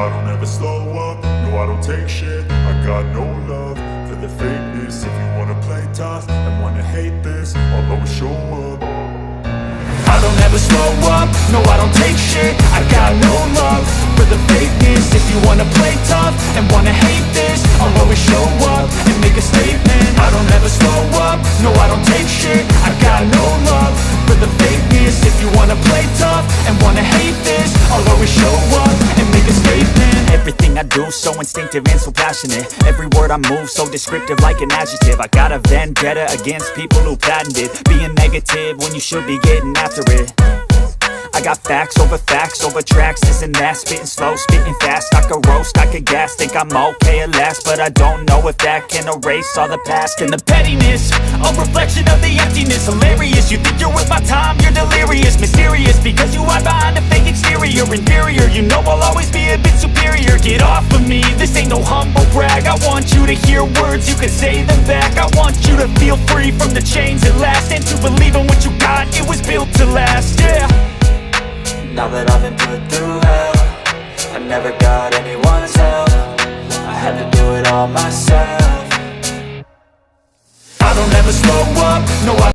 I don't ever slow up, no I don't take shit. I got no love for the fakeness. If you wanna play tough and wanna hate this, I'll always show up. I don't ever slow up, no I don't take shit. I got no love for the fakeness. If you wanna play tough and wanna hate this, I'll always show up and make a statement. I don't ever slow up, no I don't take shit. I got no love for the fakeness. If you wanna play tough and wanna hate this, I'll always show up and make a statement. Everything I do so instinctive and so passionate. Every word I move so descriptive like an adjective. I got a vendetta against people who patented being negative when you should be getting after it. I got facts over tracks, this and that. Spitting slow, spitting fast, I could roast, I could gas. Think I'm okay at last, but I don't know if that can erase all the past. And the pettiness, a reflection of the emptiness. Hilarious, you think you're worth my time, you're delirious. Mysterious, because you hide behind a fake exterior. Inferior, you know I'll always be a bit superior. Get off of me, this ain't no humble brag. I want you to hear words, you can say them back. I want you to feel free from the chains at last, and to believe in what you got, it was built to last, yeah. Now that I've been put through hell, I never got anyone's help. I had to do it all myself. I don't ever slow up, no I